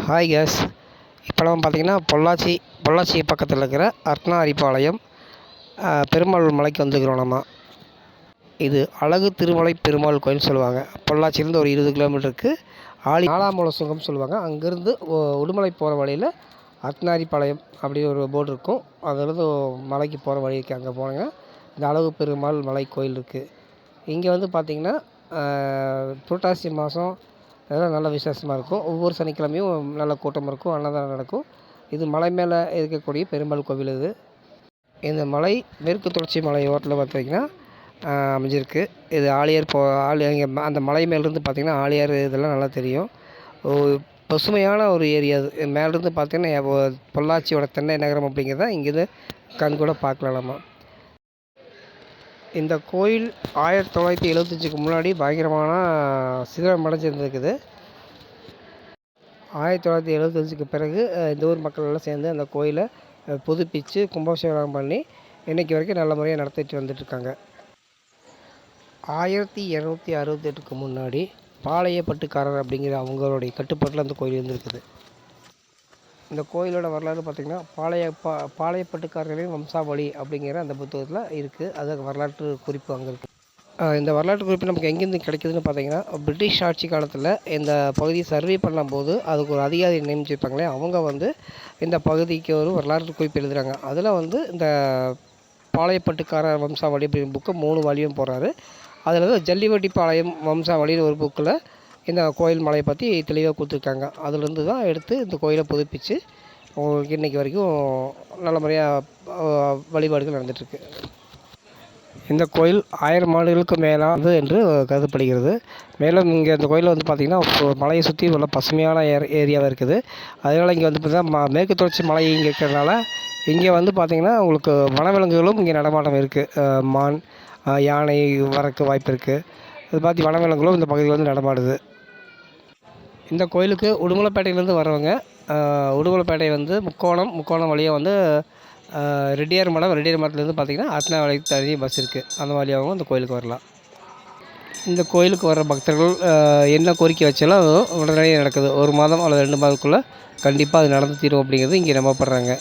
Hi guys. இப்போ நம்ம பார்த்திங்கன்னா பொள்ளாச்சி பக்கத்தில் இருக்கிற அர்த்தநாரிபாளையம் பெருமாள் மலைக்கு வந்துக்கிறோம் நம்ம. இது அழகு திருமலை பெருமாள் கோயில் சொல்லுவாங்க. பொள்ளாச்சியிலேருந்து ஒரு 20 கிலோமீட்டருக்கு 4ஆம் சுங்கம் சொல்லுவாங்க. அங்கேருந்து உடுமலை போகிற வழியில் அர்த்தநாரிபாளையம் அப்படின்னு ஒரு போர்டு இருக்கும். அங்கேருந்து மலைக்கு போகிற வழி இருக்குது. அங்கே போனீங்கன்னா இந்த அழகு பெருமாள் மலை கோயில் இருக்குது. இங்கே வந்து பார்த்திங்கன்னா புரட்டாசி மாதம் அதெல்லாம் நல்ல விசேஷமாக இருக்கும். ஒவ்வொரு சனிக்கிழமையும் நல்ல கூட்டம் இருக்கும், அன்னதானம் நடக்கும். இது மலை மேலே இருக்கக்கூடிய பெருமாள் கோவில். இந்த மலை மேற்கு தொடர்ச்சி மலை ஓரத்தில் பார்த்திங்கன்னா அமைஞ்சிருக்கு. இது ஆழியார் இங்கே அந்த மலை மேலேருந்து பார்த்திங்கன்னா ஆழியார் இதெல்லாம் நல்லா தெரியும். பசுமையான ஒரு ஏரியா. அது மேலேருந்து பார்த்திங்கன்னா பொள்ளாச்சியோட தென்னை நகரம் அப்படிங்கிறத இங்கேருந்து கண்கூட பார்க்கலாம் நம்ம. இந்த கோயில் 1975க்கு முன்னாடி பயங்கரமான சிதிலம் அடைஞ்சிருந்துருக்குது. 1975க்கு பிறகு இந்த ஊர் மக்கள் எல்லாம் சேர்ந்து அந்த கோயிலை புதுப்பித்து கும்பாபிஷேகம் பண்ணி இன்றைக்கி வரைக்கும் நல்ல முறையாக நடத்திட்டு வந்துட்டுருக்காங்க. 1268க்கு முன்னாடி பாளையப்பட்டுக்காரர் அப்படிங்கிற அவங்களுடைய கட்டுப்பாட்டில் அந்த கோயில் இருந்திருக்குது. இந்த கோயிலோட வரலாறு பார்த்திங்கன்னா பாளையப்பட்டுக்காரர்களின் வம்சாவளி அப்படிங்கிற அந்த புத்தகத்தில் இருக்குது. அது வரலாற்று குறிப்பு அங்கே இருக்குது. இந்த வரலாற்று குறிப்பு நமக்கு எங்கேருந்து கிடைக்குதுன்னு பார்த்திங்கன்னா, பிரிட்டிஷ் ஆட்சி காலத்தில் இந்த பகுதியை சர்வே பண்ணும்போது அதுக்கு ஒரு அதிகாரி நியமிச்சிருப்பாங்களே, அவங்க வந்து இந்த பகுதிக்கு ஒரு வரலாற்று குறிப்பு எழுதுகிறாங்க. அதில் வந்து இந்த பாளையப்பட்டுக்காரர் வம்சாவளி அப்படின்னு புக்கு 3 வால்யூம் போடுறாரு. அதில் வந்து ஜல்லிவட்டிப்பாளையம் வம்சாவளின்னு ஒரு புக்கில் இந்த கோயில் மலையை பற்றி தெளிவாக கொடுத்துருக்காங்க. அதுலேருந்து தான் எடுத்து இந்த கோயிலை புதுப்பித்து உங்களுக்கு இன்றைக்கி வரைக்கும் நல்ல முறையாக வழிபாடுகள் நடந்துகிட்ருக்கு. இந்த கோயில் 1000 ஆண்டுகளுக்கு மேலானது என்று கருதப்படுகிறது. மேலும் இங்கே இந்த கோயிலில் வந்து பார்த்திங்கன்னா மலையை சுற்றி உள்ள பசுமையான ஏரியாவாக இருக்குது. அதனால் இங்கே வந்து பார்த்திங்கன்னா மேற்கு தொடர்ச்சி மலை இங்கே இருக்கிறதுனால இங்கே வந்து பார்த்திங்கன்னா உங்களுக்கு வனவிலங்குகளும் இங்கே நடமாட்டம் இருக்குது. மான், யானை வரக்கு வாய்ப்பு இருக்குது. அது பார்த்து வனவிலங்குகளும் இந்த பகுதியில் வந்து நடமாடுது. இந்த கோயிலுக்கு உடுமலைப்பேட்டையிலேருந்து வரவங்க உடுமலைப்பேட்டை வந்து முக்கோணம் வழியாக வந்து ரெட்டியார் மடத்துலேருந்து பார்த்திங்கன்னா அர்த்தநாரிபாளையம் தனி பஸ் இருக்குது. அந்த வழியாகவும் இந்த கோயிலுக்கு வரலாம். இந்த கோயிலுக்கு வர பக்தர்கள் என்ன கோரிக்கை வச்சாலும் உடனடியாக நடக்குது. 1 மாதம் அல்லது 2 மாதத்துக்குள்ளே கண்டிப்பாக அது நடந்து தீரும் அப்படிங்கிறது இங்கே நம்பப்படுறாங்க.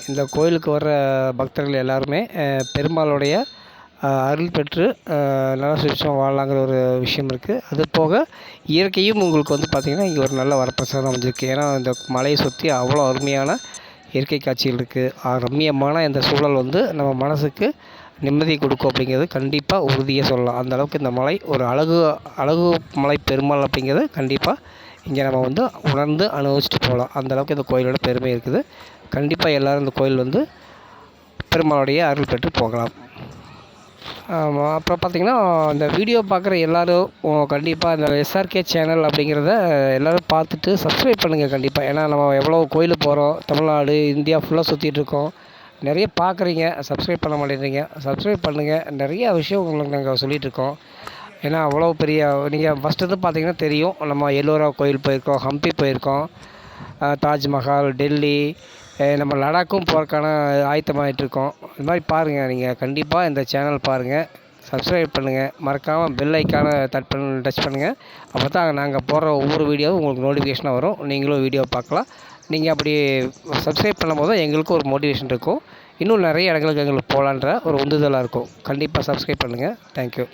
இந்த கோயிலுக்கு வர பக்தர்கள் எல்லாருமே பெருமாளுடைய அருள் பெற்று நல்ல சுபிட்சமாக வாழலாங்கிற ஒரு விஷயம் இருக்குது. அது போக இயற்கையும் உங்களுக்கு வந்து பார்த்திங்கன்னா இங்கே ஒரு நல்ல வரப்பிரசாதம் அமைஞ்சிருக்கு. ஏன்னா இந்த மலையை சுற்றி அவ்வளோ அருமையான இயற்கை காட்சிகள் இருக்குது. ரம்மியமான இந்த சூழல் வந்து நம்ம மனதுக்கு நிம்மதி கொடுக்கும் அப்படிங்கிறது கண்டிப்பாக உறுதியாக சொல்லலாம். அந்தளவுக்கு இந்த மலை ஒரு அழகு மலை பெருமாள் அப்படிங்கிறது கண்டிப்பாக இங்கே நம்ம வந்து உணர்ந்து அனுபவிச்சுட்டு போகலாம். அந்தளவுக்கு இந்த கோயிலோட பெருமை இருக்குது. கண்டிப்பாக எல்லோரும் இந்த கோயில் வந்து பெருமாளுடைய அருள் பெற்று போகலாம். அப்புறம் பார்த்திங்கன்னா இந்த வீடியோ பார்க்குற எல்லோரும் கண்டிப்பாக இந்த SRK சேனல் அப்படிங்கிறத எல்லோரும் பார்த்துட்டு சப்ஸ்கிரைப் பண்ணுங்கள் கண்டிப்பாக. ஏன்னா நம்ம எவ்வளோ கோயிலுக்கு போகிறோம், தமிழ்நாடு இந்தியா ஃபுல்லாக சுற்றிட்டுருக்கோம். நிறைய பார்க்குறீங்க, சப்ஸ்கிரைப் பண்ண மாட்டேங்கிறீங்க. சப்ஸ்கிரைப் பண்ணுங்கள். நிறையா விஷயம் உங்களுக்கு நாங்கள் சொல்லிகிட்ருக்கோம். ஏன்னா அவ்வளோ பெரிய நீங்கள் ஃபஸ்ட்டு பார்த்திங்கன்னா தெரியும், நம்ம எல்லோரா கோயில் போயிருக்கோம், ஹம்பி போயிருக்கோம், தாஜ்மஹால், டெல்லி, நம்ம லடாக்கும் போகிறதுக்கான ஆயத்தமாகிட்ருக்கோம். இது மாதிரி பாருங்கள். நீங்கள் கண்டிப்பாக இந்த சேனல் பாருங்கள், சப்ஸ்கிரைப் பண்ணுங்கள், மறக்காமல் பெல் ஐக்கானை டச் பண்ணுங்கள். அப்போ தான் நாங்கள் போடுற ஒவ்வொரு வீடியோவும் உங்களுக்கு நோட்டிஃபிகேஷனாக வரும். நீங்களும் வீடியோ பார்க்கலாம். நீங்கள் அப்படி சப்ஸ்கிரைப் பண்ணும்போது எங்களுக்கும் ஒரு மோட்டிவேஷன் இருக்கும். இன்னும் நிறைய இடங்களுக்கு எங்களுக்கு போகலான்ற ஒரு உந்துதலாக இருக்கும். கண்டிப்பாக சப்ஸ்கிரைப் பண்ணுங்கள். தேங்க்யூ.